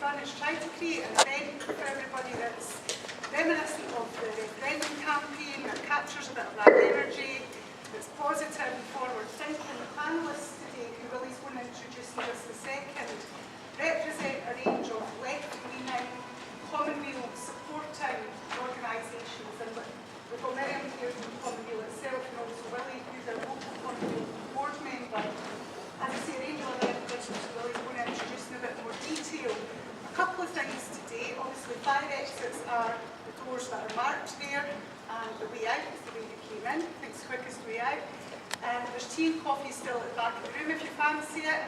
done is try to create an event for everybody that's reminiscent of the referendum campaign, that captures a bit of that energy, that's positive and forward thinking. The panellists today, who Willie's going to introduce in just a second, represent a range of left-leaning, Commonweal supporting organisations, and we've got Miriam here from Commonweal itself, and also Willie, who's a local Commonweal board member. As I say, a range of other individuals who Willie's going to introduce in a bit more detail. A couple of things today. Obviously, fire exits are the doors that are marked there, and the way out is the way you came in. I think it's the quickest way out. There's tea and coffee still at the back of the room if you fancy it.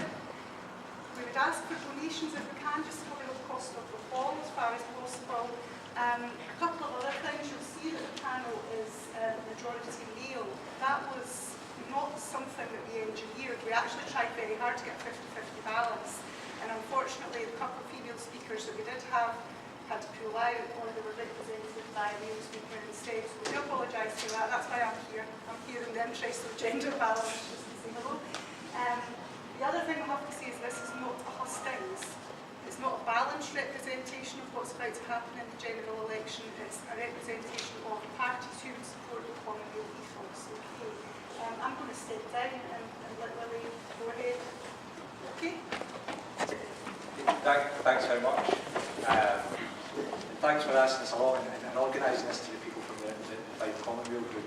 We would ask for donations if we can, just to cover the cost of the hall as far as possible. A couple of other things. You'll see that the panel is majority male. That was not something that we engineered. We actually tried very hard to get a 50-50 balance, and unfortunately the couple of female speakers that we did have had to pull out, or they were represented by a male speaker instead. So we do apologise for that. That's why I'm here. I'm here in the interest of gender balance, just to say hello. The other thing I have to say is this is not a hustings. It's not a balanced representation of what's about to happen in the general election. It's a representation of parties who would support the Commonweal ethos. Okay. I'm going to step down and let Willie go ahead. Okay? Thanks very much. And thanks for asking us along and organising this to the people from the Fife Commonweal group.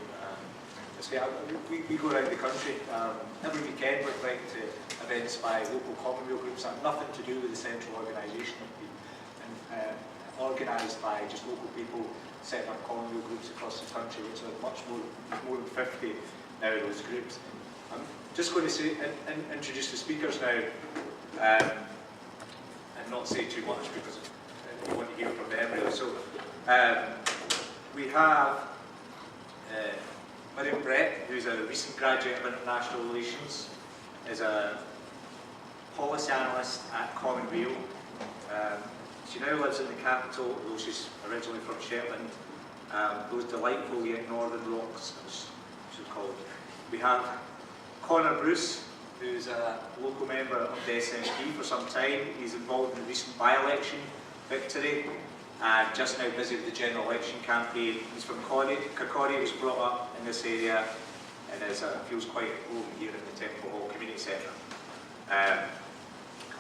We go around the country every weekend. We're invited to events by local Commonweal groups that have nothing to do with the central organisation, and organised by just local people setting up Commonweal groups across the country, which are much more than 50 now in those groups. I'm just going to say, introduce the speakers now, and not say too much because we want to hear from them really. So we have Miriam, who's a recent graduate of International Relations, is a policy analyst at Commonweal. She now lives in the capital, although she's originally from Shetland. Those delightful yet northern rocks, as she's called. We have Conor Bruce, who's a local member of the SNP for some time. He's involved in the recent by-election victory, and just now busy with the general election campaign. He's from Kirkcaldy, was brought up in this area, and feels quite at home here in the Templhall Community Centre.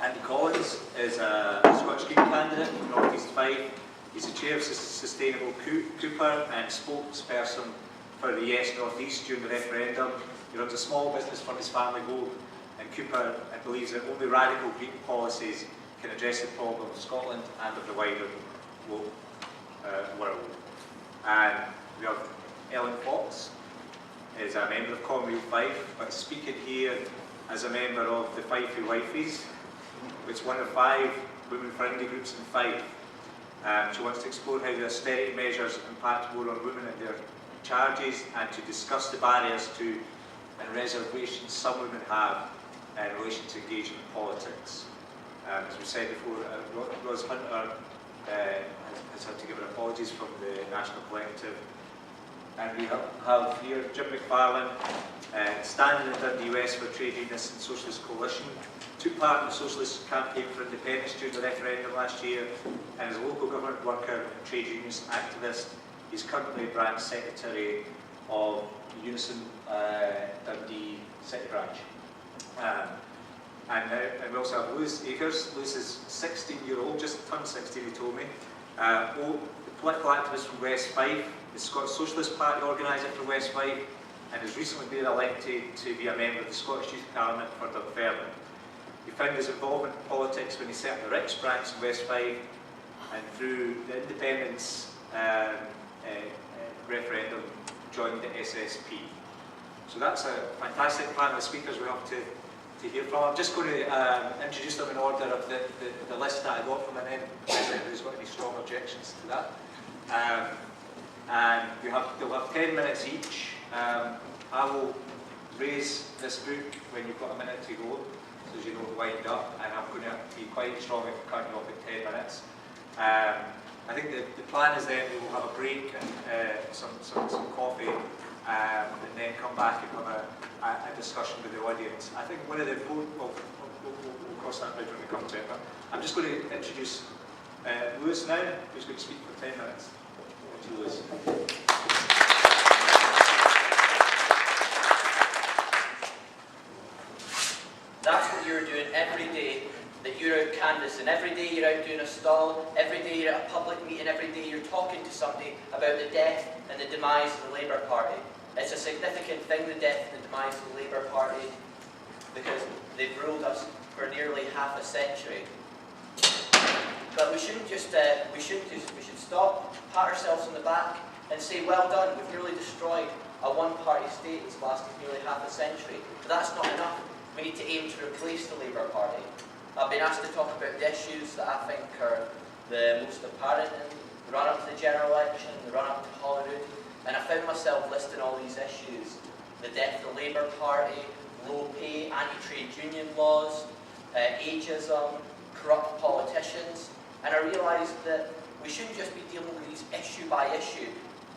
Andy Collins is a Scottish Green candidate from North East Fife. He's the chair of Sustainable Cooper and spokesperson for the Yes North East during the referendum. He runs a small business from his family home in Cooper and believes that only radical green policies can address the problem of Scotland and of the wider world. And we have Ellen Fox, is a member of Commonweal Fife, but speaking here as a member of the Fifey Wifeys, which is one of 5 women-friendly groups in Fife. She wants to explore how the austerity measures impact more on women and their charges, and to discuss the barriers to and reservations some women have in relation to engaging in politics. As we said before, Ros Hunter has had to give her apologies from the National Collective. And we have here Jim McFarlane, standing in Dundee West for Trade Unionists and Socialist Coalition, took part in the Socialist campaign for independence during the referendum last year, and is a local government worker and trade unionist activist. He's currently branch secretary of the Unison Dundee City branch. And we also have Lewis Akers. Lewis is 16-year-old, just turned 16 he told me. Political activist from West Fife, the Scottish Socialist Party organiser for West Fife, and has recently been elected to be a member of the Scottish Youth Parliament for Dunfermline. He found his involvement in politics when he set up the Ricks branch in West Fife, and through the independence referendum joined the SSP. So that's a fantastic panel of speakers we have to hear from. I'm just going to introduce them in order of the list that I got from, and then if there's got any strong objections to that. And they'll have 10 minutes each. I will raise this book when you've got a minute to go, so as you know to wind up, and I'm going to be quite strong at cutting off at 10 minutes. I think the plan is then we will have a break and some coffee, and then come back and have a discussion with the audience. I think one of the important, we'll cross that bridge when we come to it, but I'm just going to introduce Lewis now, who's going to speak for 10 minutes. Over to Lewis. That's what you're doing every day that you're out canvassing. Every day you're out doing a stall, every day you're at a public meeting, every day you're talking to somebody about the death and the demise of the Labour Party. It's a significant thing, the death and the demise of the Labour Party, because they've ruled us for nearly half a century. But we shouldn't just, we should stop, pat ourselves on the back and say, well done, we've nearly destroyed a one-party state that's lasted nearly half a century. But that's not enough. We need to aim to replace the Labour Party. I've been asked to talk about the issues that I think are the most apparent in the run-up to the general election, the run-up to Holyrood, and I found myself listing all these issues. The death of the Labour Party, low pay, anti-trade union laws, ageism, corrupt politicians, and I realised that we shouldn't just be dealing with these issue by issue.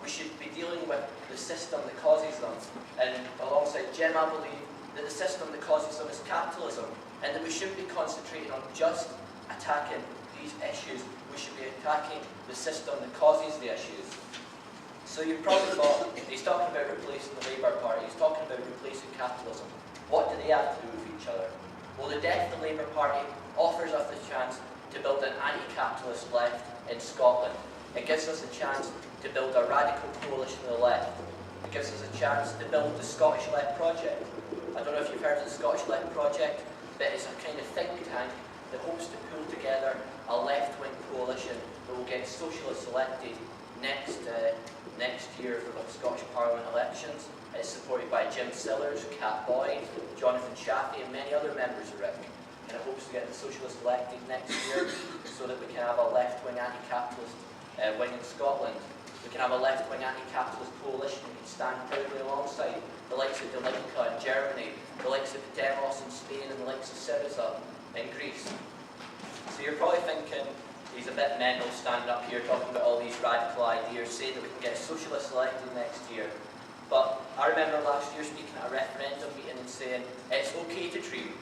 We should be dealing with the system that causes them. And alongside Jim, I believe that the system that causes them is capitalism, and that we shouldn't be concentrating on just attacking these issues. We should be attacking the system that causes the issues. So you probably thought, he's talking about replacing the Labour Party, he's talking about replacing capitalism. What do they have to do with each other? Well, the death of the Labour Party offers us the chance to build an anti-capitalist left in Scotland. It gives us a chance to build a radical coalition of the left. It gives us a chance to build the Scottish Left Project. I don't know if you've heard of the Scottish Left Project, but it's a kind of think tank that hopes to pull together a left-wing coalition that will get Socialists elected next year for the Scottish Parliament elections. It's supported by Jim Sillars, Cat Boyd, Jonathan Shaffey and many other members of RIC. And it hopes to get the Socialists elected next year so that we can have a left-wing anti-capitalist wing in Scotland. We can have a left-wing anti-capitalist coalition that can stand proudly alongside the likes of Delinka in Germany, the likes of Demos in Spain and the likes of Syriza in Greece. So you're probably thinking, he's a bit mental standing up here talking about all these radical ideas, saying that we can get Socialists elected next year. But I remember last year speaking at a referendum meeting and saying, it's okay to dream,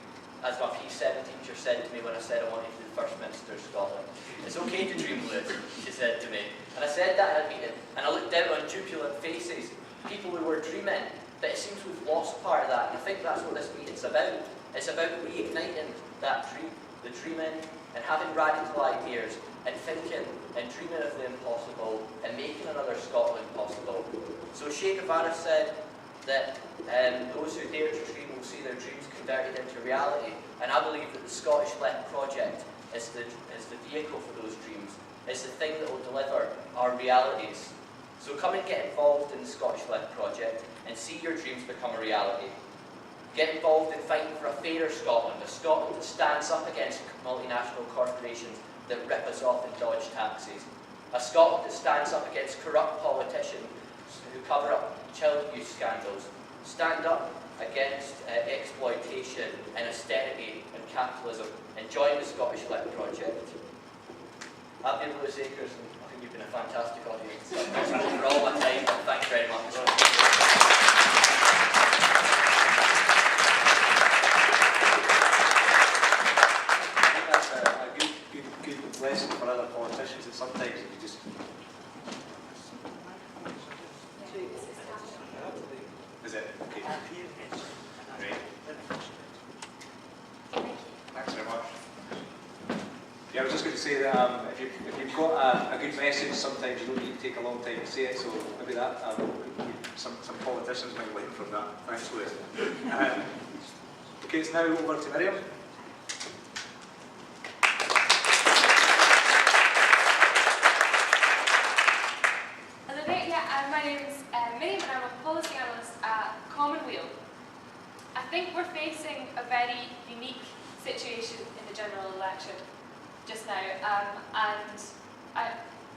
as my P7 teacher said to me when I said I wanted to be the First Minister of Scotland. It's okay to dream, Liz, she said to me. And I said that in a meeting, and I looked out on jubilant faces, people who were dreaming, but it seems we've lost part of that, and I think that's what this meeting's about. It's about reigniting that dream, the dreaming, and having radical ideas, and thinking and dreaming of the impossible, and making another Scotland possible. So Che Guevara said that those who dare to dream will see their dreams converted into reality, and I believe that the Scottish Left Project is the vehicle for those dreams. It's the thing that will deliver our realities. So come and get involved in the Scottish Left Project and see your dreams become a reality. Get involved in fighting for a fairer Scotland, a Scotland that stands up against multinational corporations that rip us off and dodge taxes. A Scotland that stands up against corrupt politicians who cover up child abuse scandals. Stand up against exploitation and austerity and capitalism and join the Scottish Left Project. I've been Lewis Akers and I think you've been a fantastic audience. I've spoken for all my time. Thank you very much. Lesson for other politicians that sometimes you just is it okay? Great. Thanks very much. Yeah, I was just going to say that if you've got a good message, sometimes you don't need to take a long time to say it. So maybe that some politicians might learn from that. Thanks, Lewis. Okay, it's now over to Miriam. My name's Miriam and I'm a policy analyst at Weal. I think we're facing a very unique situation in the general election just now, and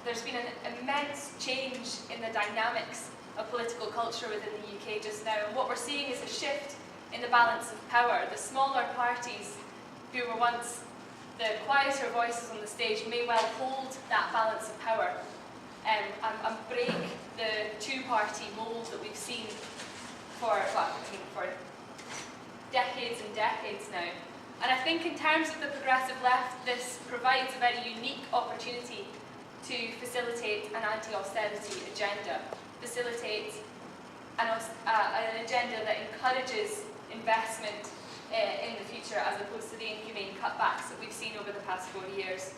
there's been an immense change in the dynamics of political culture within the UK just now, and what we're seeing is a shift in the balance of power. The smaller parties who were once the quieter voices on the stage may well hold that balance of power and break the two-party mould that we've seen for decades and decades now. And I think in terms of the progressive left, this provides a very unique opportunity to facilitate an anti-austerity agenda, facilitate an agenda that encourages investment in the future as opposed to the inhumane cutbacks that we've seen over the past 4 years.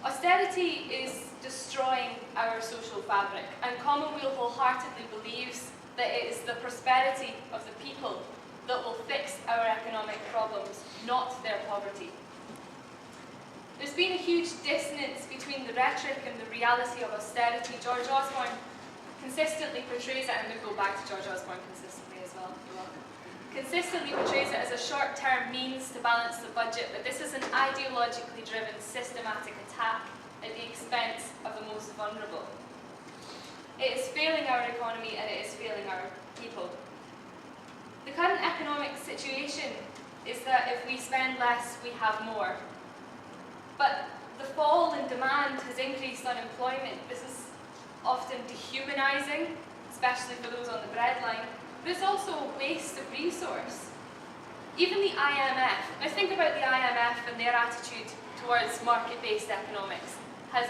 Austerity is destroying our social fabric, and Common Weal wholeheartedly believes that it is the prosperity of the people that will fix our economic problems, not their poverty. There's been a huge dissonance between the rhetoric and the reality of austerity. George Osborne consistently portrays it, and I'm going to go back to George Osborne consistently as well, you're welcome. Consistently portrays it as a short-term means to balance the budget, but this is an ideologically driven, systematic attack at the expense of the most vulnerable. It is failing our economy and it is failing our people. The current economic situation is that if we spend less, we have more. But the fall in demand has increased unemployment. This is often dehumanising, especially for those on the breadline, but it's also a waste of resource. Even the IMF, now think about the IMF and their attitude towards market-based economics, has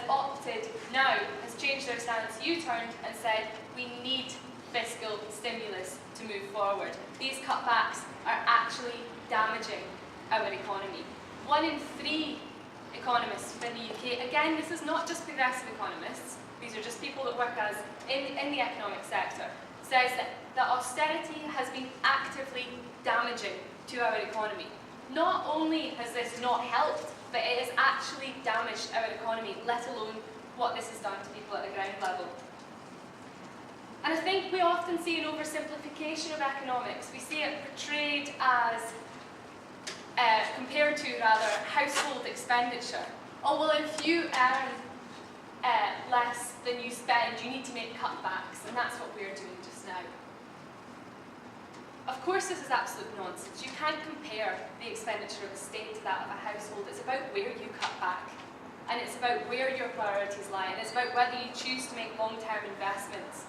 changed their stance, U-turned and said, we need fiscal stimulus to move forward. These cutbacks are actually damaging our economy. 1 in 3 economists in the UK, again, this is not just progressive economists, these are just people that work in the economic sector, says that austerity has been actively damaging to our economy. Not only has this not helped, but it has actually damaged our economy, let alone what this has done to people at the ground level. And I think we often see an oversimplification of economics. We see it portrayed as, compared to rather, household expenditure. Oh, well, if you earn less than you spend, you need to make cutbacks, and that's what we're doing just now. Of course, this is absolute nonsense. You can't compare the expenditure of a state to that of a household. It's about where you cut back, and it's about where your priorities lie, and it's about whether you choose to make long-term investments.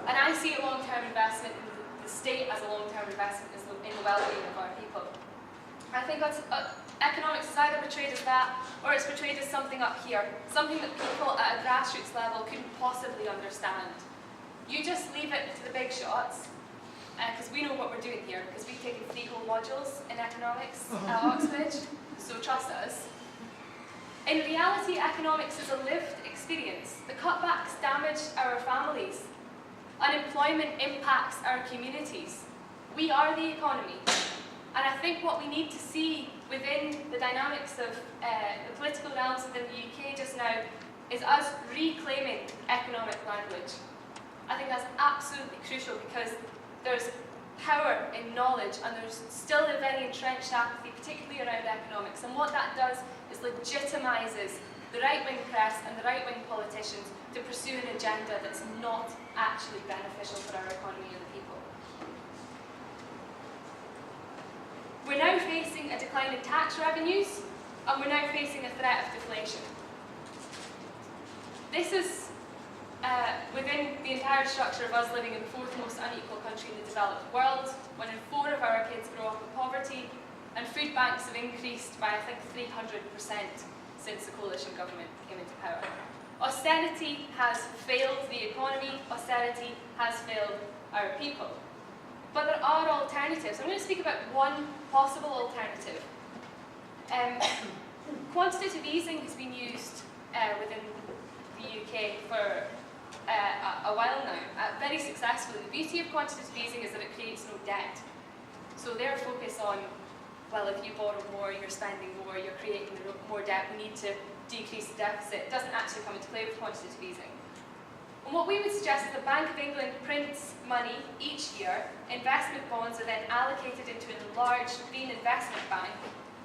And I see a long-term investment in the state as a long-term investment in the well-being of our people. I think economics is either portrayed as that, or it's portrayed as something up here, something that people at a grassroots level couldn't possibly understand. You just leave it to the big shots, because we know what we're doing here, because we've taken 3 whole modules in economics at Oxford, so trust us. In reality, economics is a lived experience. The cutbacks damage our families. Unemployment impacts our communities. We are the economy. And I think what we need to see within the dynamics of the political realms within the UK just now is us reclaiming economic language. I think that's absolutely crucial because there's power in knowledge and there's still a very entrenched apathy, particularly around economics. And what that does is legitimises the right-wing press and the right-wing politicians to pursue an agenda that's not actually beneficial for our economy and the people. We're now facing a decline in tax revenues, and we're now facing a threat of deflation. This is within the entire structure of us living in the 4th most unequal country in the developed world, 1 in 4 of our kids grow up in poverty, and food banks have increased by, I think, 300% since the coalition government came into power. Austerity has failed the economy, austerity has failed our people. But there are alternatives. I'm going to speak about one possible alternative. Quantitative easing has been used within the UK for a while now, very successfully. The beauty of quantitative easing is that it creates no debt. So their focus on, well, if you borrow more, you're spending more, you're creating more debt, we need to decrease the deficit, doesn't actually come into play with quantitative easing. And what we would suggest is the Bank of England prints money each year, investment bonds are then allocated into a large green investment bank,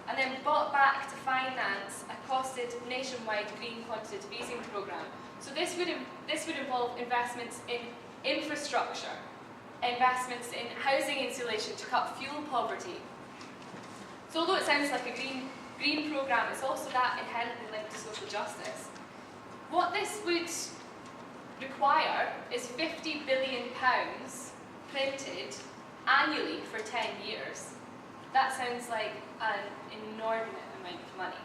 and then bought back to finance a costed nationwide green quantitative easing programme. So this would involve investments in infrastructure, investments in housing insulation to cut fuel poverty. So although it sounds like a green programme, it's also that inherently linked to social justice. What this would require is £50 billion printed annually for 10 years. That sounds like an inordinate amount of money.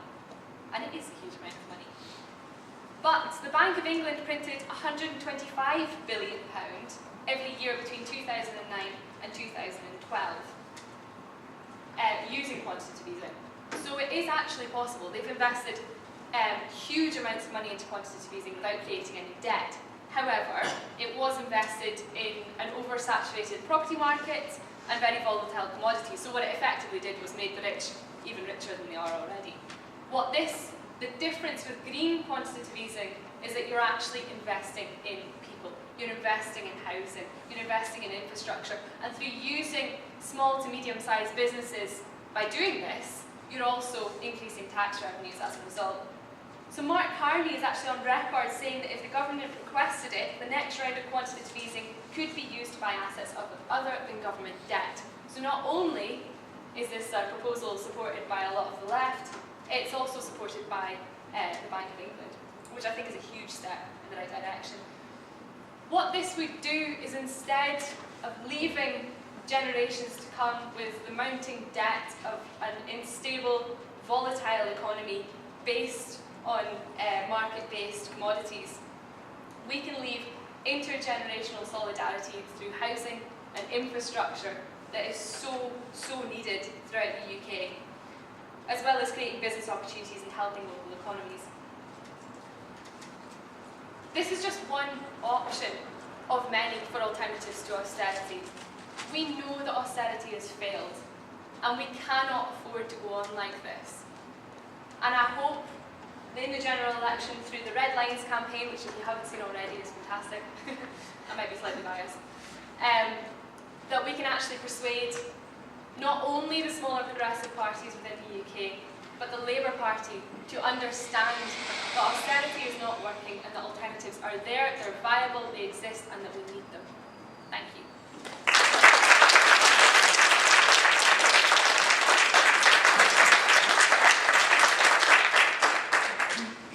And it is a huge amount of money. But the Bank of England printed £125 billion every year between 2009 and 2012 using quantitative easing. So it is actually possible. They've invested huge amounts of money into quantitative easing without creating any debt. However, it was invested in an oversaturated property market and very volatile commodities. So what it effectively did was made the rich even richer than they are already. The difference with green quantitative easing is that you're actually investing in people. You're investing in housing. You're investing in infrastructure. And through using small to medium-sized businesses, by doing this, you're also increasing tax revenues as a result. So Mark Carney is actually on record saying that if the government requested it, the next round of quantitative easing could be used to buy assets other than government debt. So not only is this proposal supported by a lot of the left, it's also supported by the Bank of England, which I think is a huge step in the right direction. What this would do is, instead of leaving generations to come with the mounting debt of an unstable, volatile economy based on market-based commodities, we can leave intergenerational solidarity through housing and infrastructure that is so needed throughout the UK, as well as creating business opportunities and helping local economies. This is just one option of many for alternatives to austerity. We know that austerity has failed, and we cannot afford to go on like this. And I hope in the general election, through the Red Lines campaign, which if you haven't seen already is fantastic, I might be slightly biased, that we can actually persuade not only the smaller progressive parties within the UK, but the Labour Party to understand that austerity is not working and that alternatives are there, they're viable, they exist, and that we need them. Thank you.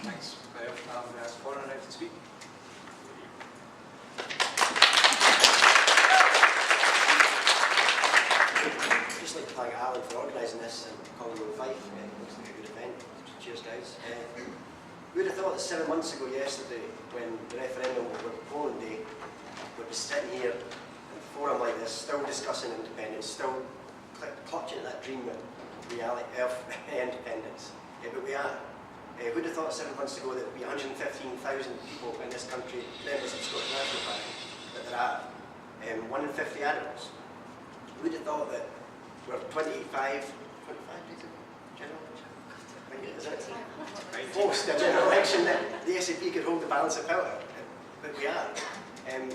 Thanks, Miriam. I'm going to ask Connor now to speak. I'd just like to thank Alan for organising this and calling me Fife. It looks like a good event. Cheers, guys. We would have thought that 7 months ago yesterday, when the referendum was polling day, we'd be sitting here in a forum like this, still discussing independence, still clutching at that dream of reality of independence. But we are. We would have thought 7 months ago that there would be 115,000 people in this country, members of the Scottish National Party, that there are. 1 in 50 adults. We would have thought that we're 25 days ago, general election. Is it? Post a general election that the SNP could hold the balance of power, but we are.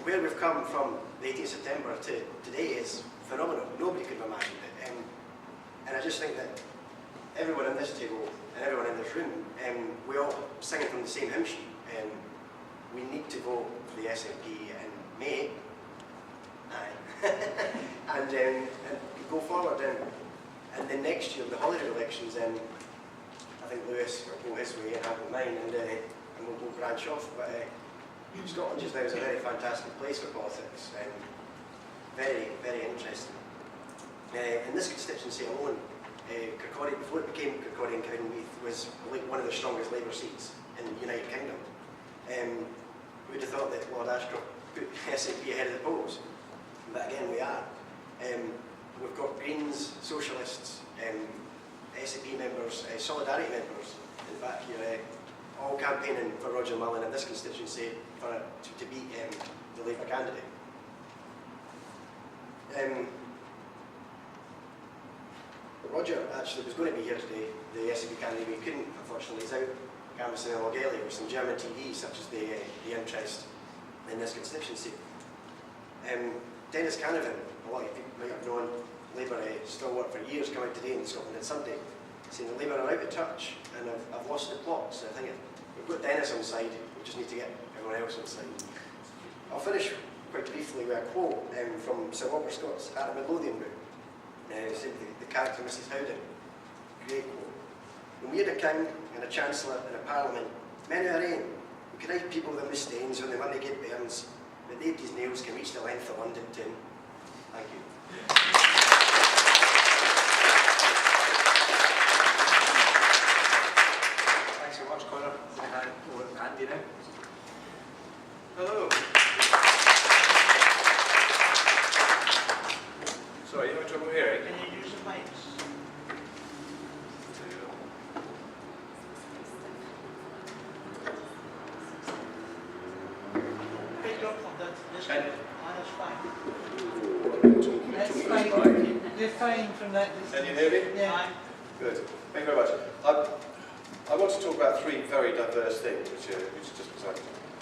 Where we've come from the 18th of September to today is phenomenal. Nobody could have imagined it. And I just think that everyone in this table and everyone in this room, we all singing from the same hymn sheet. We need to vote for the SNP in May. Aye. and go forward. And then next year, the holiday elections, I think Lewis will go his way and I will mine, and we'll go branch off. But Scotland just now is a very fantastic place for politics, and very, very interesting. In this constituency alone, Kirkcaldy, before it became Kirkcaldy and Cowdenbeath, was one of the strongest Labour seats in the United Kingdom. We would have thought that Lord Ashcroft put SNP ahead of the polls, but again we are. We've got Greens, Socialists, SNP members, Solidarity members, in fact here, all campaigning for Roger Mullin in this constituency to beat the Labour candidate. Roger actually was going to be here today, the SNP candidate, but he couldn't, unfortunately. He's out canvassing in Logelly with some German TV, such as the interest in this constituency. Dennis Canavan, a lot of people might have known, Labour stalwart for years, come out today in Scotland on Sunday, saying that Labour are out of touch and have lost the plot. So I think we've got Dennis on side, we just need to get everyone else on side. I'll finish quite briefly with a quote from Sir Walter Scott's At a Midlothian book. The character Mrs. Howden. Great quote. When we had a king and a chancellor and a parliament, many a reign, we could hide people with stains when they want to get bairns, but David's nails can reach the length of London Town. Thank you. Tom's Corner, over at Andy now. Hello. Sorry, you having trouble hearing? Can you use the mics? Pick up on that. This And- that's fine. That's That's fine. fine. You're fine from that distance. Can you hear me? Yeah. Good. Thank you very much. I want to talk about three very diverse things, which just because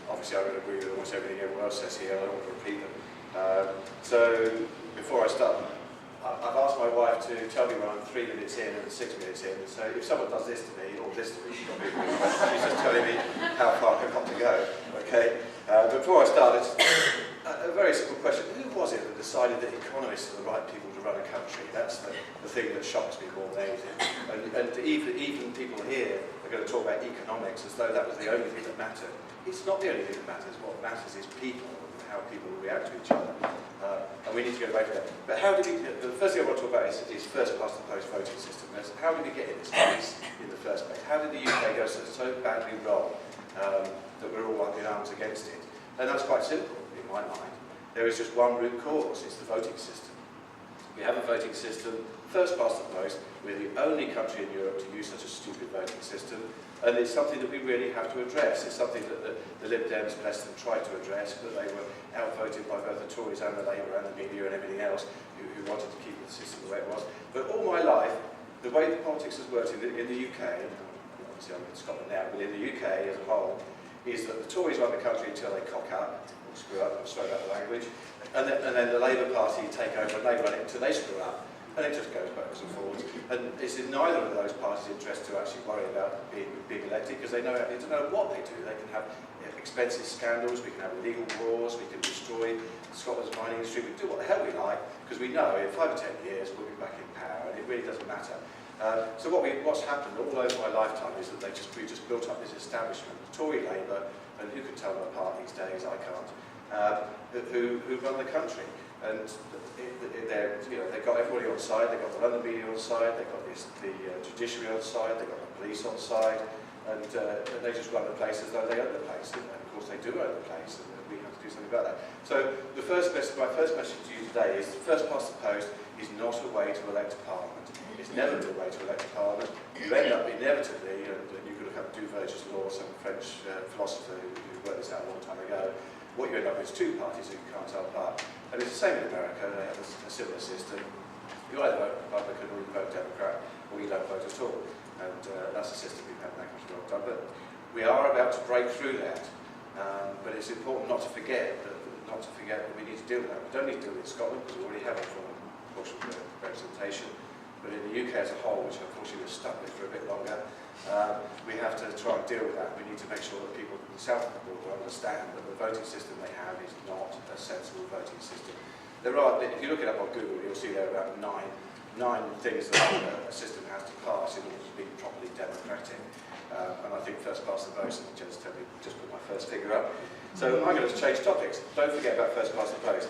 obviously I would agree with almost everything everyone else says here. I don't want to repeat them. So before I start, I've asked my wife to tell me when I'm 3 minutes in and 6 minutes in. So if someone does this to me or this to me, she's just telling me how far I've got to go. Okay. Before I start, it's a very simple question. Who was it that decided that economists are the right people to run a country? That's the thing that shocks me more than anything. And even people here are going to talk about economics as though that was the only thing that mattered. It's not the only thing that matters. What matters is people and how people react to each other. And we need to get away from that. But how did the first thing I want to talk about is first past the post voting system. How did we get in this place in the first place? How did the UK go so badly wrong that we're all up in arms against it? And that's quite simple in my mind. There is just one root cause, it's the voting system. We have a voting system, first past the post. We're the only country in Europe to use such a stupid voting system, and it's something that we really have to address. It's something that the Lib Dems, bless them, tried to address, but they were outvoted by both the Tories and the Labour and the media and everything else who wanted to keep the system the way it was. But all my life, the way that politics has worked in the UK, obviously I'm in Scotland now, but in the UK as a whole, is that the Tories run the country until they cock up, or screw up, I'm sorry about the language, and then the Labour Party take over and they run it until they screw up, and it just goes backwards and forwards. And it's in neither of those parties' interest to actually worry about being elected, because they don't know what they do. They can have expensive scandals, we can have illegal wars, we can destroy Scotland's mining industry, we can do what the hell we like, because we know in 5 or 10 years we'll be back in power, and it really doesn't matter. So what's happened all over my lifetime is that we just built up this establishment, Tory Labour, and who can tell them apart these days? I can't. Who run the country, and they've got everybody on side. They've got the London media on side. They've got the judiciary on side. They've got the police on side, and they just run the place as though they own the place. And of course, they do own the place, and we have to do something about that. So my first message to you today is: first past the post is not a way to elect a parliament. It's never been a way to elect a parliament. You end up inevitably, and you could look up Duverger's law, some French philosopher who worked this out a long time ago. What you end up with is two parties who you can't tell apart. And it's the same in America. They have a similar system. You either vote Republican or you vote Democrat, or you don't vote at all. And that's the system we've had in that country for a long time. But we are about to break through that. But it's important not to forget that we need to deal with that. We don't need to deal with it in Scotland because we already have a form of proportional representation. But in the UK as a whole, which unfortunately we're stuck with for a bit longer, we have to try and deal with that. We need to make sure that people south of the border understand that the voting system they have is not a sensible voting system. There are, if you look it up on Google, you'll see there are about nine things that a system has to pass in order to be properly democratic. And I think first past the post, and just put my first figure up. So I'm going to change topics. Don't forget about first past the post.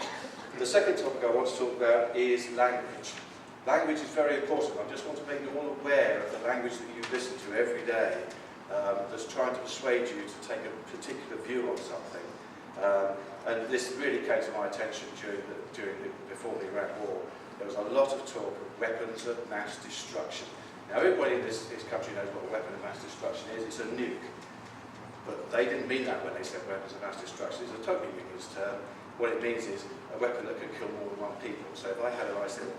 The second topic I want to talk about is language. Language is very important. I just want to make you all aware of the language that you listen to every day that's trying to persuade you to take a particular view on something. And this really came to my attention before the Iraq War. There was a lot of talk of weapons of mass destruction. Now everybody in this country knows what a weapon of mass destruction is. It's a nuke. But they didn't mean that when they said weapons of mass destruction. It's a totally meaningless term. What it means is a weapon that can kill more than one people. So if I had a nice little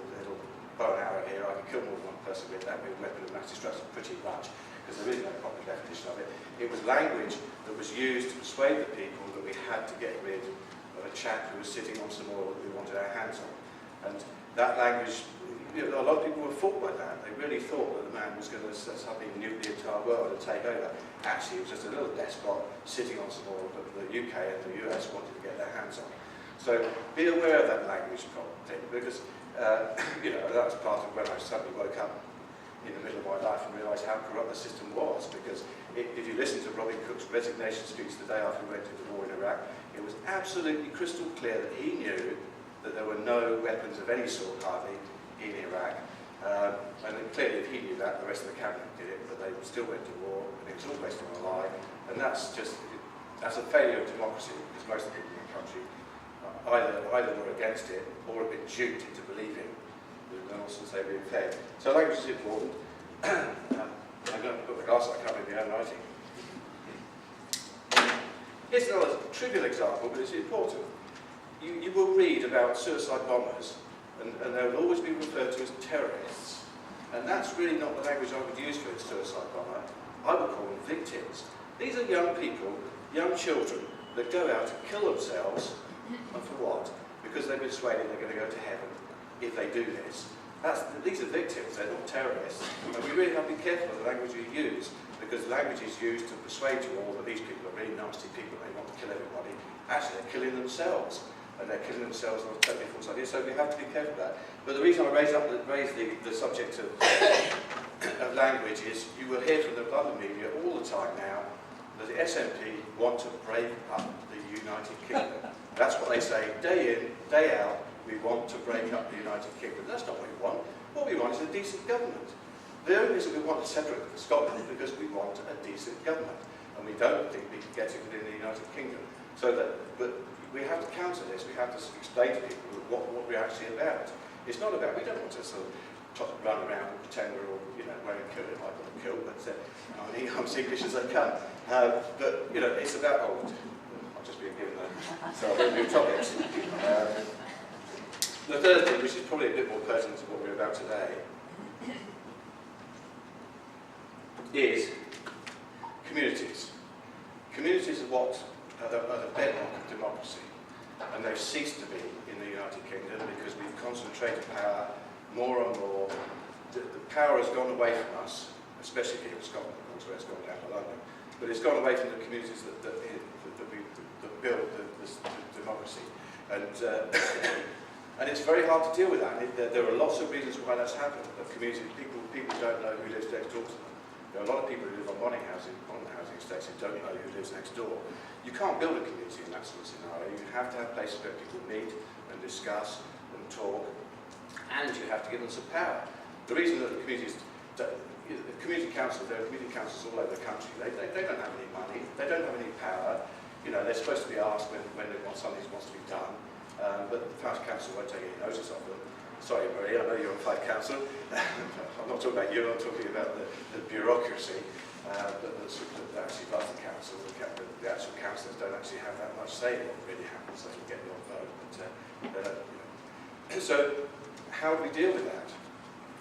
bow and arrow here, I can kill more than one person with that with a weapon of mass destruction pretty much, because there is no proper definition of it. It was language that was used to persuade the people that we had to get rid of a chap who was sitting on some oil that we wanted our hands on. And that language, a lot of people were fooled by that. They really thought that the man was going to set up and nuke the entire world and take over. Actually, it was just a little despot sitting on some oil that the UK and the US wanted to get their hands on. So be aware of that language thing, because that was part of when I suddenly woke up in the middle of my life and realised how corrupt the system was. Because if you listen to Robin Cook's resignation speech the day after we went into the war in Iraq, it was absolutely crystal clear that he knew that there were no weapons of any sort hardly in Iraq. And then clearly if he knew that, the rest of the cabinet did it, but they still went to war, and it was all based on And that's a failure of democracy, because most of the people in the country either were against it or have been duped into believing that nonsense they've been fed. So language is important. I'm going to put my glasses, I can't read my own writing. Here's another trivial example, but it's important. You will read about suicide bombers, and they will always be referred to as terrorists. And that's really not the language I would use for a suicide bomber. I would call them victims. These are young people, young children, that go out and kill themselves, and for what? Because they've been persuaded they're going to go to heaven if they do this. These are victims, they're not terrorists. And we really have to be careful of the language we use, because language is used to persuade you all that these people are really nasty people, they want to kill everybody. Actually, they're killing themselves, and they're killing themselves on a totally false idea, so we have to be careful of that. But the reason I raise the subject of language is you will hear from the London media all the time now that the SNP want to break up the United Kingdom. That's what they say day in, day out. We want to break up the United Kingdom. That's not what we want. What we want is a decent government. The only reason we want to separate Scotland is because we want a decent government, and we don't think we can get it within the United Kingdom. But we have to counter this. We have to explain to people what we're actually about. It's not about. We don't want to sort of run around and pretend we're all, wearing kilt. I've got a kilt, but I'm as English as I can. But it's about. I've just been given that. So I've new topics. The third thing, which is probably a bit more pertinent to what we're about today, is communities. Communities are what are the bedrock of democracy, and they've ceased to be in the United Kingdom because we've concentrated power more and more. The power has gone away from us, especially here in Scotland, of course, where it's gone down to London, but it's gone away from the communities that build the democracy. And it's very hard to deal with that. There are lots of reasons why that's happened. People don't know who lives next door to them. There are a lot of people who live on modding housing estates who don't know who lives next door. You can't build a community in that sort of scenario. You have to have places where people meet and discuss and talk, and you have to give them some power. The reason that the community councils, there are community councils all over the country, they don't have any money, they don't have any power. They're supposed to be asked when something wants to be done. But the Fife Council won't take any notice of them. Sorry, Maria, I know you're on Fife Council. I'm not talking about you, I'm talking about the bureaucracy that actually runs the council. The actual councillors don't actually have that much say in what really happens. They can get the odd vote, but So, how do we deal with that?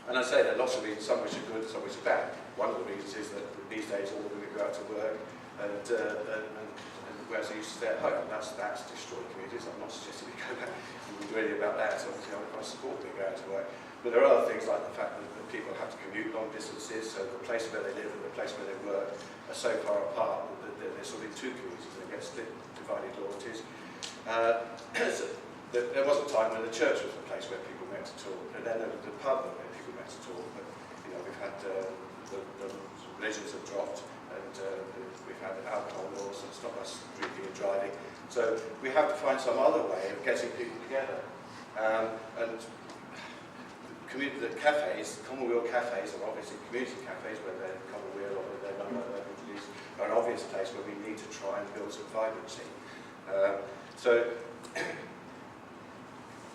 And I say there are lots of reasons, some which are good, some which are bad. One of the reasons is that these days all the women go out to work, and whereas they used to stay at home. That's destroyed communities. I'm not suggesting we go back really about that. So obviously I support them going to work. But there are other things like the fact that people have to commute long distances, so the place where they live and the place where they work are so far apart that they're sort of in two communities and they get split, divided loyalties. There was a time when the church was the place where people met to talk, and then there was the pub where people met to talk. But we've had the religions have dropped, and we've had alcohol laws that stop us drinking and driving. So we have to find some other way of getting people together. And the cafes, Commonweal cafes, are obviously community cafes where they're Commonweal or they're run by local police, are an obvious place where we need to try and build some vibrancy. So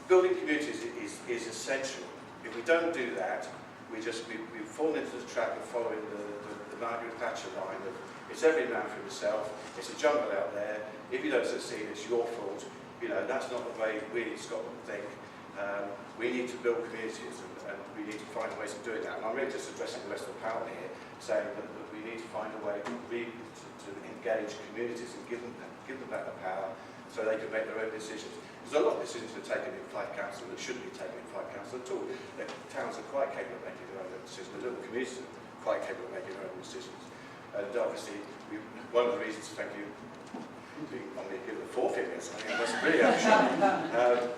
building communities is essential. If we don't do that, we fall into the trap of following the Margaret Thatcher line of it's every man for himself, it's a jungle out there, if you don't succeed it's your fault. That's not the way we in Scotland think. We need to build communities and we need to find ways of doing that. And I'm really just addressing the rest of the panel here, saying that we need to find a way to engage communities and give them back the power so they can make their own decisions. There's a lot of decisions that are taken in Fife Council that shouldn't be taken in Fife Council at all. The towns are quite capable of making their own decisions. The little communities are quite capable of making their own decisions. And obviously, one of the reasons, thank you, I'm going to give the four fingers, I think that's really actually.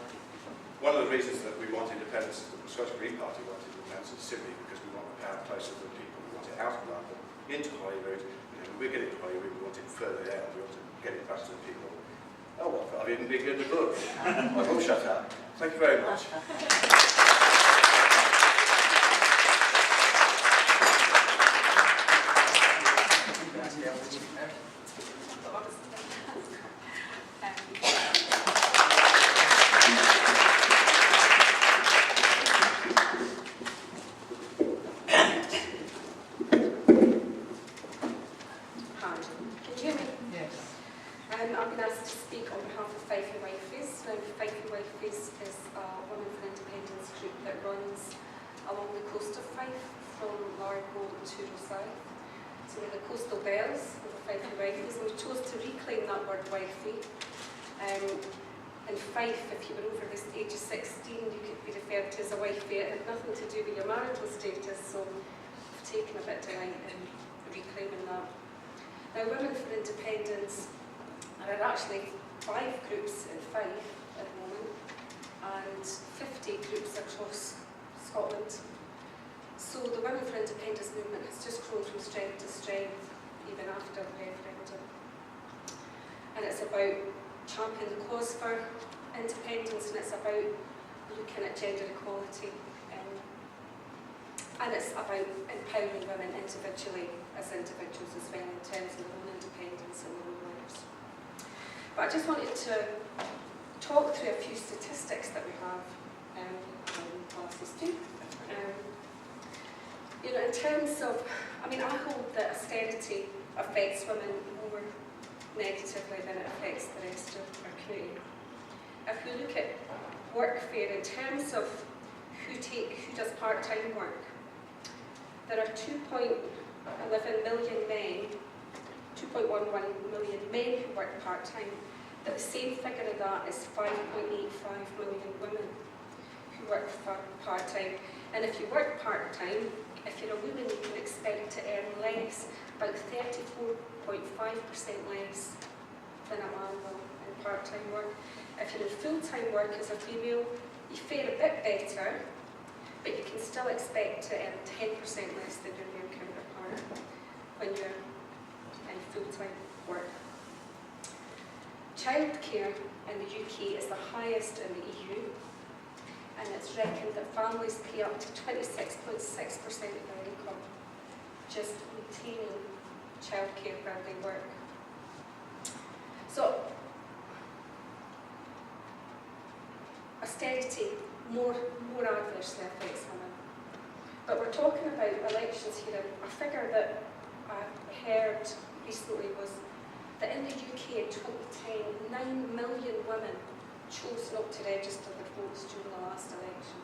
One of the reasons that we want independence, the Scottish Green Party wanted independence, is simply because we want the power closer to the people. We want it out of London, into Holyrood. We're getting to Holyrood, we want it further down, we want to get it back to the people. Oh, well, I've even been good in the book. I will shut up. Thank you very much. Can you hear me? Yes. I've been asked to speak on behalf of Fifey Wifeys. Now, Fifey Wifeys is a Women for Independence group that runs along the coast of Fife, from Largo to Rosyth. So we're the coastal bells of the Fifey Wifeys, and we chose to reclaim that word wifey. In Fife, if you were over the age of 16, you could be referred to as a wifey. It had nothing to do with your marital status, so we've taken a bit of delight in reclaiming that. Now, Women for Independence, there are actually 5 groups in Fife at the moment, and 50 groups across Scotland. So the Women for Independence movement has just grown from strength to strength, even after the referendum. And it's about championing the cause for independence, and it's about looking at gender equality. And it's about empowering women individually as individuals as well, in terms of their own independence and their own lives. But I just wanted to talk through a few statistics that we have in classes too. You know, in terms of, I mean, I hold that austerity affects women more negatively than it affects the rest of our community. If we look at workfare in terms of who does part-time work, there are 2.11 million men, 2.11 million men who work part-time, but the same figure of that is 5.85 million women who work part-time. And if you work part-time, if you're a woman, you can expect to earn less, about 34.5% less than a man will in part-time work. If you're in full-time work as a female, you fare a bit better, but you can still expect to earn 10% less than your male counterpart when you're in full-time work. Childcare in the UK is the highest in the EU, and it's reckoned that families pay up to 26.6% of their income just maintaining childcare where they work. So, austerity more adversely affects women. But we're talking about elections here, and a figure that I heard recently was that in the UK in 2010, 9 million women chose not to register their votes during the last election.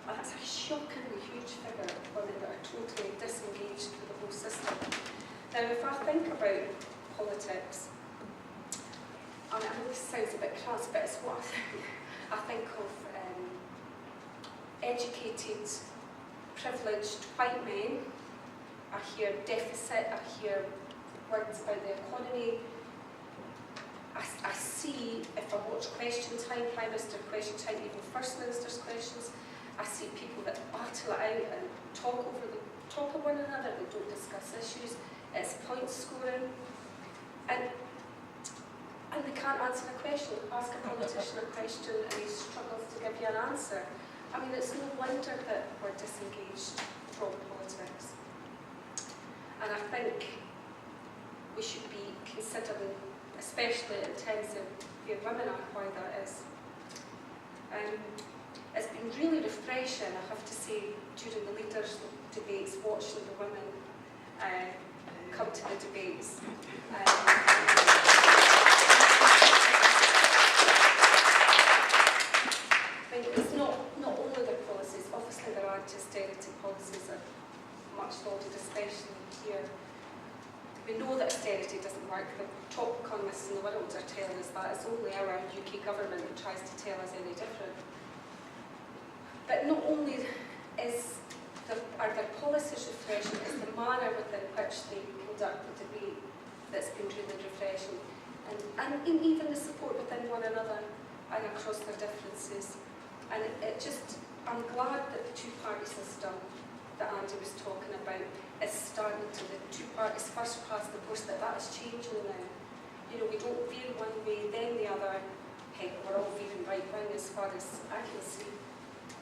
And that's a shockingly huge figure of women that are totally disengaged with the whole system. Now, if I think about politics, I know this sounds a bit crass, but it's what I think. I think of educated, privileged white men. I hear deficit, I hear words about the economy. I see, if I watch Question Time, Prime Minister Question Time, even First Minister's questions, I see people that battle it out and talk of one another, they don't discuss issues, it's point scoring. And they can't answer a question. Ask a politician a question and he struggles to give you an answer. I mean, it's no wonder that we're disengaged from politics. And I think we should be considering, especially in terms of where women are, why that is. It's been really refreshing, I have to say, during the leaders' debates, watching the women come to the debates. It's not only their policies, obviously their anti-austerity policies are much lauded, especially here. We know that austerity doesn't work. The top economists in the world are telling us that. It's only our UK government that tries to tell us any different. But not only are their policies refreshing, it's the manner within which they conduct the debate that's been really refreshing. And even the support within one another and across their differences. And I'm glad that the two-party system that Andy was talking about is starting to, the two parties first past the post, that is changing now. You know, we don't veer one way, then the other. Heck, we're all veering right wing as far as I can see.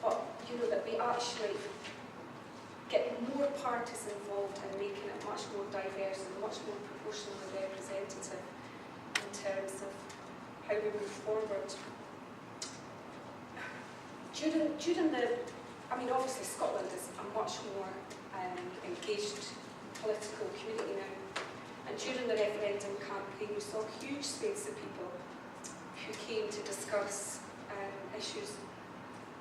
But, you know, that we actually get more parties involved in making it much more diverse and much more proportionally representative in terms of how we move forward. During the, I mean, obviously Scotland is a much more engaged political community now. And referendum campaign, we saw a huge space of people who came to discuss issues.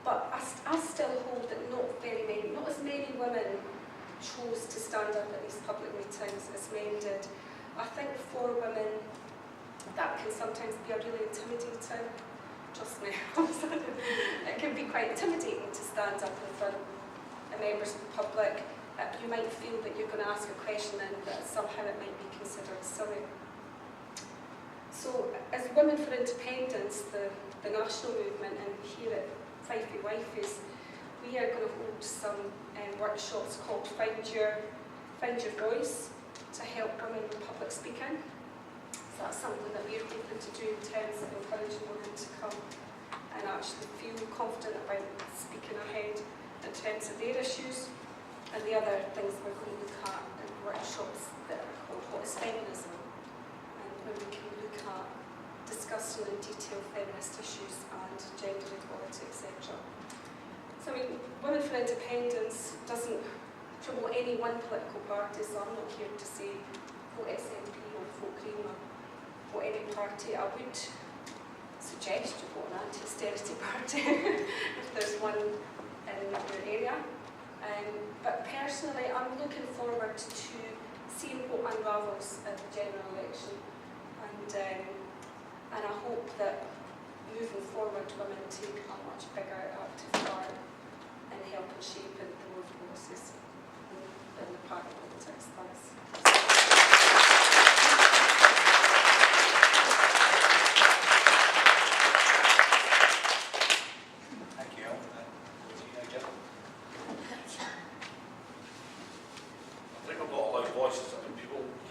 But I still hold that not as many women chose to stand up at these public meetings as men did. I think for women that can sometimes be a really intimidating, trust me, it can be quite intimidating to stand up in front of members of the public. You might feel that you're going to ask a question and that somehow it might be considered silly. So as Women for Independence, the national movement, and here at Fifey Wifeys, we are going to hold some workshops called Find Your Voice to help women with public speaking. So that's something that we're hoping to do in terms of encouraging women to come and actually feel confident about speaking ahead in terms of their issues. And the other things we're going to look at in workshops that are called What is Feminism? And where we can look at discussing in detail feminist issues and gender equality, etc. So I mean, Women for Independence doesn't promote any one political party, so I'm not here to say vote SNP or vote Green or vote any party. I would suggest you vote an anti-austerity party if there's one in your area. But personally, I'm looking forward to seeing what unravels at the general election, and I hope that moving forward, women take a much bigger active part in helping shape the more policies in the party politics. Thanks.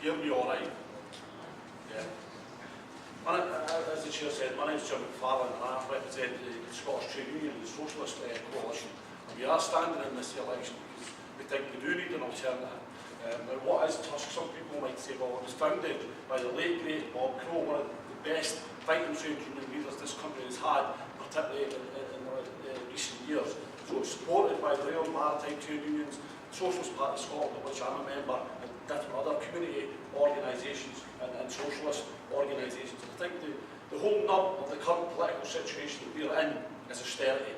Hear me all right? Yeah. As the chair said, my name is McFarlane and I represent the Scottish Trade Union, the Socialist coalition. And we are standing in this election because we think we do need an alternative. Now what is Tusk? Some people might say, well, it was founded by the late great Bob Crow, one of the best fighting trade union leaders this country has had, particularly in the recent years. So it's supported by the Royal Maritime Trade Unions, Socialist Party of Scotland, of which I'm a member, and different other community organisations and socialist organisations. I think the whole nub of the current political situation that we're in is austerity.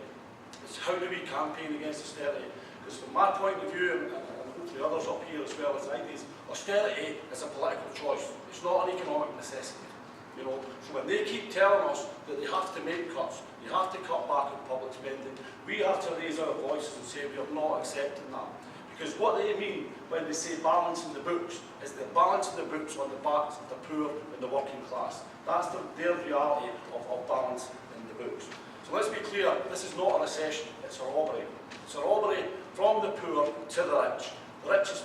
It's how do we campaign against austerity? Because from my point of view, and hopefully others up here as well as I do, austerity is a political choice. It's not an economic necessity. You know, so when they keep telling us that they have to make cuts, they have to cut back on public spending, we have to raise our voices and say we are not accepting that. Because what they mean when they say balancing the books is they're balancing the books on the backs of the poor and the working class. That's their reality of balance in the books. So let's be clear, this is not a recession, it's a robbery. It's a robbery from the poor to the rich. The richest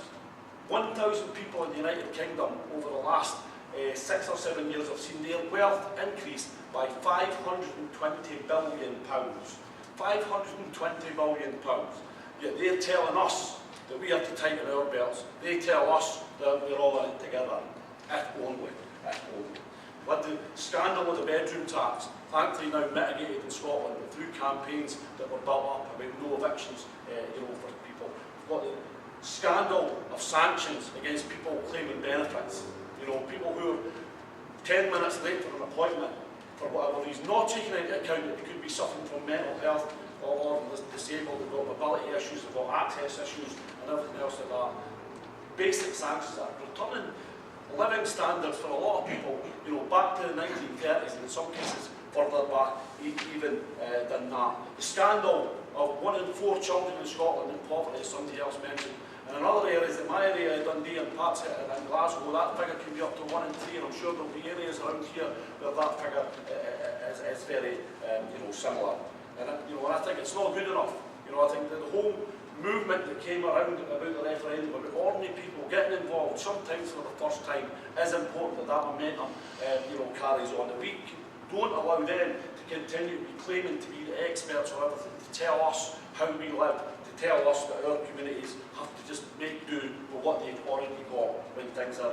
1,000 people in the United Kingdom over the last 6 or 7 years have seen their wealth increase by £520 billion. £520 billion. Yet they're telling us that we have to tighten our belts. They tell us that we're all in it together. If only. But the scandal of the bedroom tax, thankfully now mitigated in Scotland through campaigns that were built up about no evictions for people. We've got the scandal of sanctions against people claiming benefits. People who are 10 minutes late for an appointment for whatever reason, not taking into account that they could be suffering from mental health or disabled, they've got mobility issues, they've got access issues and everything else like that. Basic sanctions are returning living standards for a lot of people, back to the 1930s and in some cases further back even than that. The scandal of 1 in 4 children in Scotland in poverty, as somebody else mentioned. And in other areas, in my area, Dundee and Pat's and Glasgow, that figure can be up to 1 in 3, and I'm sure there'll be areas around here where that figure is very similar. And I think it's not good enough. I think that the whole movement that came around about the referendum, about ordinary people getting involved, sometimes for the first time, is important that momentum carries on. And we don't allow them to continue to be claiming to be the experts or everything, to tell us how we live, to tell us that our communities have to just make do with what they've already got when things are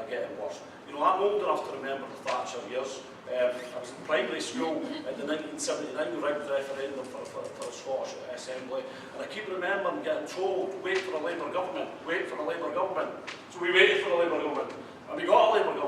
getting worse. I'm old enough to remember the Thatcher years. I was in primary school in the 1979 round referendum for the Scottish Assembly, and I keep remembering getting told, wait for a Labour government, wait for a Labour government. So we waited for a Labour government, and we got a Labour government.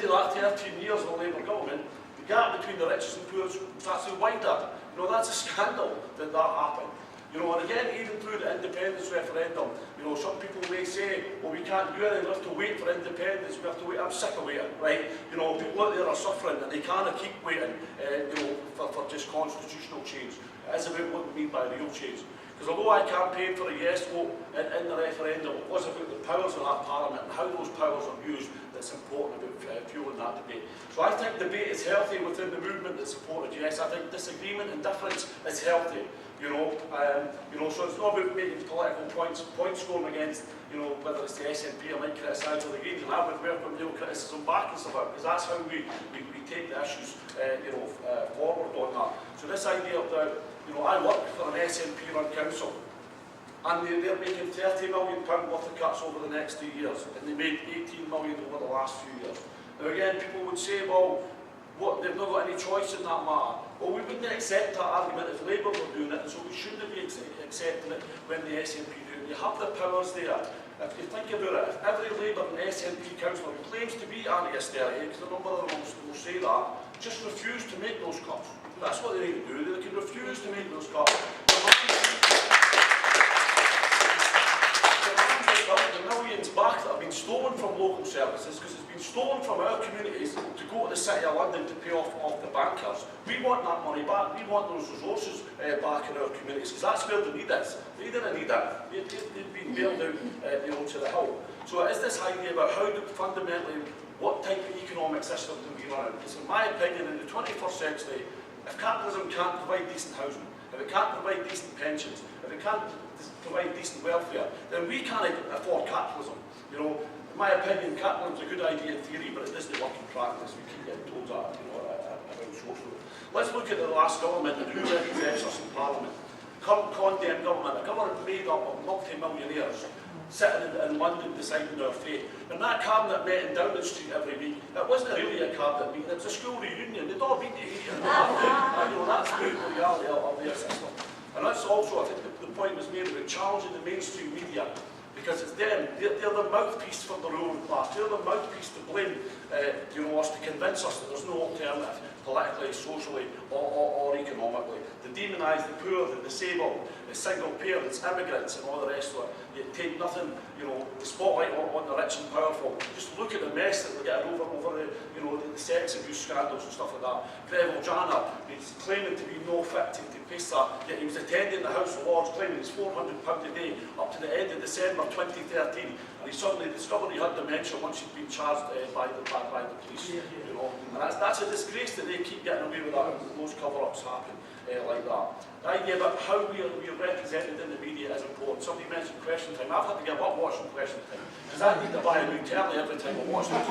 of that 13 years of the Labour government, the gap between the richest and poor was actually wider. You know, that's a scandal that that happened. You know, and again, even through the independence referendum, you know, some people may say, well, we can't do anything, we have to wait for independence, we have to wait. I'm sick of waiting, right? You know, people out there are suffering and they can't keep waiting, you know, for just constitutional change. It is about what we mean by real change. Because although I campaigned for a yes vote in the referendum, it was about the powers of that parliament and how those powers are used that's important about fueling that debate. So I think debate is healthy within the movement that supported yes. I think disagreement and difference is healthy. You know, so it's not about making political point scoring against, you know, whether it's the SNP I might criticise or the Greens, and I would welcome real criticism back and stuff like that, because that's how we take the issues, you know, forward on that. So this idea of the, you know, I work for an SNP-run council, and they're making £30 million worth of cuts over the next 2 years, and they made 18 million over the last few years. Now again, people would say, well, what, they've not got any choice in that matter. Well, we wouldn't accept that argument if Labour were doing it, and so we shouldn't be accepting it when the SNP do it. You have the powers there. If you think about it, if every Labour and SNP councillor who claims to be anti-austerity, because a number of them will say that, just refuse to make those cuts. That's what they need to do. They can refuse to make those cuts. The millions back that have been stolen from local services, because it's been stolen from our communities to go to the City of London to pay off the bankers. We want that money back. We want those resources back in our communities, because that's where they need us. They didn't need that. They've been bailed out, you know, to the hill. So it is this idea about how do fundamentally what type of economic system do we run? Because in my opinion, in the 21st century, if capitalism can't provide decent housing, if it can't provide decent pensions, if it can't provide decent welfare, then we can't afford capitalism. You know, in my opinion, capitalism is a good idea in theory, but it doesn't work in practice. We keep getting told that, you know, about social. Let's look at the last government and who represents us in Parliament. Current condemned government, a government made up of multi-millionaires sitting in London deciding our fate. And that cabinet met in Downing Street every week. It wasn't really a cabinet meeting, it was a school reunion. They'd all been to here. You know, that's the reality of their system. And that's also, I think the point was made about challenging the mainstream media, because it's them, they're the mouthpiece for the ruling class. They're the mouthpiece to blame, you know, us, to convince us that there's no alternative, politically, socially, or economically. They demonise the poor, the disabled, the single parents, immigrants, and all the rest of it. You take nothing, you know, the spotlight on the rich and powerful. Just look at the mess that we're getting over the, you know, the sex abuse scandals and stuff like that. Greville Janner, he's claiming to be no fit to face that, yet he was attending the House of Lords claiming it's £400 a day up to the end of December 2013, and he suddenly discovered he had dementia once he'd been charged by the police. You know, and that's a disgrace that they keep getting away with that, and those cover-ups happen like that. The idea about how we are represented in the media is important. Somebody mentioned Question Time. I've had to give up watching Question Time, because I need to buy a new telly every time I watch it.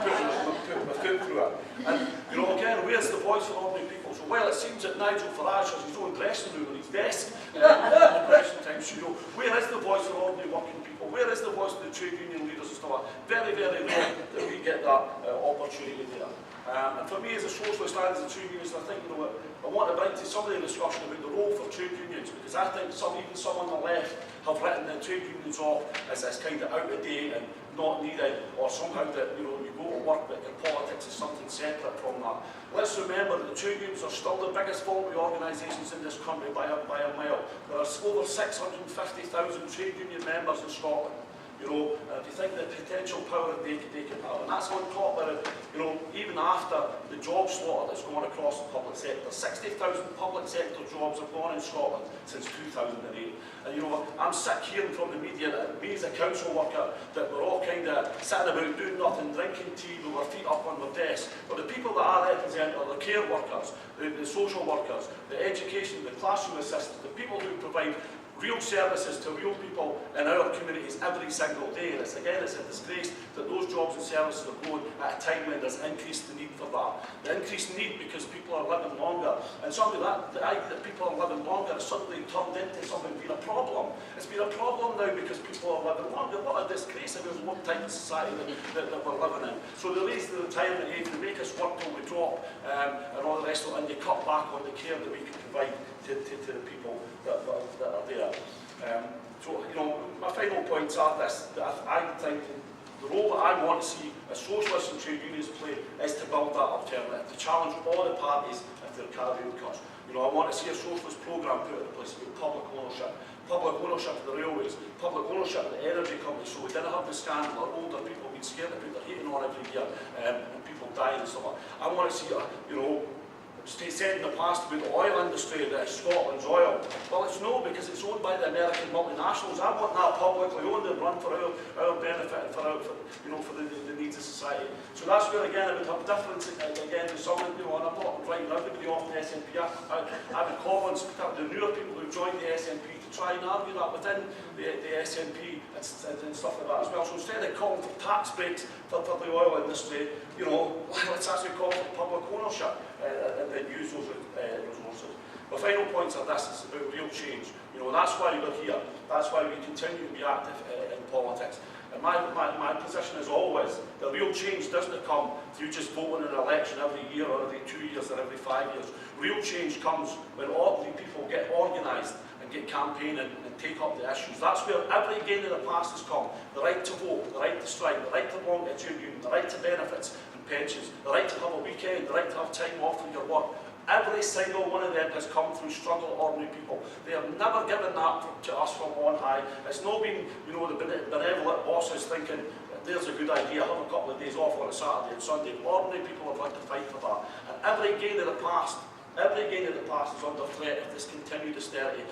Put my foot through it. And, you know, again, where's the voice for ordinary people? So while it seems that Nigel Farage has his own dressing room on his desk in the Question Time studio, where is the voice for ordinary working people? Where is the voice of the trade union leaders and stuff like that? Very, very rare that we get that opportunity there. And for me as a socialist and as a trade unionist, I think, you know, I want to bring to some of the discussion about the role for trade unions, because I think even some on the left have written the trade unions off as this kind of out of date and not needed, or somehow that, you know, you go to work but your politics is something separate from that. Let's remember that the trade unions are still the biggest voluntary organisations in this country by a mile. There are over 650,000 trade union members in Scotland. You know, if you think the potential power that they can have, and that's on top of it, you know, even after the job slaughter that's gone across the public sector, 60,000 public sector jobs have gone in Scotland since 2008. And you know, I'm sick hearing from the media that me as a council worker, that we're all kind of sitting about doing nothing, drinking tea with our feet up on our desk. But the people that I represent are the care workers, the social workers, the education, the classroom assistants, the people who provide real services to real people in our communities every single day. And it's a disgrace that those jobs and services are going at a time when there's increased the need for that. The increased need because people are living longer. And suddenly the idea that people are living longer has suddenly turned into something being a problem. It's been a problem now because people are living longer. What a disgrace. I mean, what type of society that we're living in. So they raise the retirement age, they make us work till we drop, and all the rest of it, and they cut back on the care that we can provide to the people that are there. So, you know, my final points are this, that I think the role that I want to see as socialists and trade unions play is to build that alternative, to challenge all the parties if they're carrying cuts. You know, I want to see a socialist programme put in place with public ownership of the railways, public ownership of the energy companies, so we didn't have the scandal of older people being scared to put their heating on every year and people dying and stuff like that. I want to see, you know, said in the past about the oil industry that is Scotland's oil. Well, it's no, because it's owned by the American multinationals. I want that publicly owned and run for our benefit and for the needs of society. So that's where, again, I would have difference, again, with someone, you know, and I'm not writing everybody off the SNP. I would call on the newer people who joined the SNP to try and argue that within the SNP and stuff like that as well. So instead of calling for tax breaks for the oil industry, you know, let's actually call for public ownership and use those resources. My final points are this: it's about real change. You know, that's why we're here. That's why we continue to be active in politics. And my position is always that real change doesn't come through just voting in an election every year or every 2 years or every 5 years. Real change comes when ordinary people get organised and get campaigning and take up the issues. That's where every gain of the past has come. The right to vote, the right to strike, the right to belong to a union, the right to benefits and pensions, the right to have a weekend, the right to have time off from your work. Every single one of them has come through struggle of ordinary people. They have never given that to us from on high. It's not been, you know, the benevolent bosses thinking, there's a good idea, have a couple of days off on a Saturday and Sunday. Ordinary people have had to fight for that. And every gain of the past is under threat if this continued austerity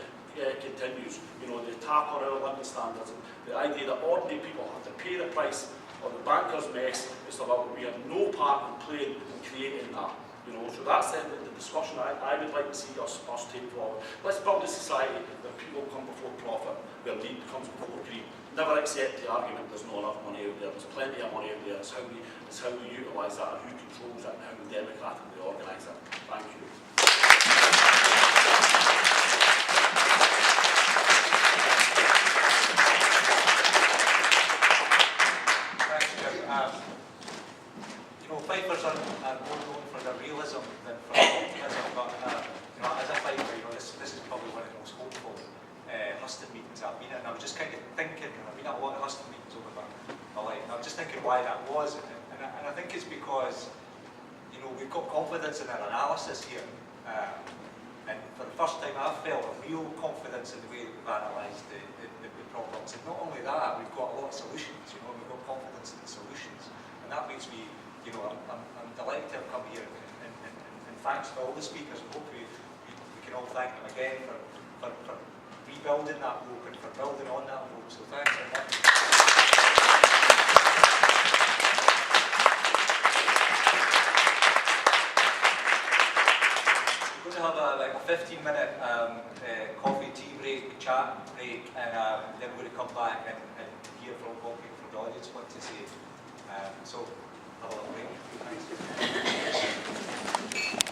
continues. You know, the attack on our living standards, and the idea that ordinary people have to pay the price of the banker's mess is about we have no part in playing and creating that. You know, so that's the discussion I would like to see us take forward. Let's build a society where people come before profit, where need comes before greed. Never accept the argument there's not enough money out there. There's plenty of money out there. It's how we utilise that, and who controls it, and how we democratically organise it. Thank you. Thanks, Jim. You know, Fifers are more known for their realism than for optimism, but you know, as a Fifer, you know, this is probably one of the most hopeful Huston meetings I've been at, and I was just kind of thinking, I've been at a lot of Huston meetings over my life, and I was just thinking why that was, and I think it's because, you know, we've got confidence in our analysis here, and for the first time I've felt a real confidence in the way that we've analysed the problems, and not only that, we've got a lot of solutions, you know, we've got confidence in the solutions, and that makes me, you know, I'm delighted to have come here, and thanks to all the speakers, and hopefully we can all thank them again for rebuilding that hope and for building on that hope, so thanks very much. We're going to have like a 15-minute coffee, tea break, chat break, and then we're going to come back and hear from what people from the audience want to say. So, have a little break. Thanks.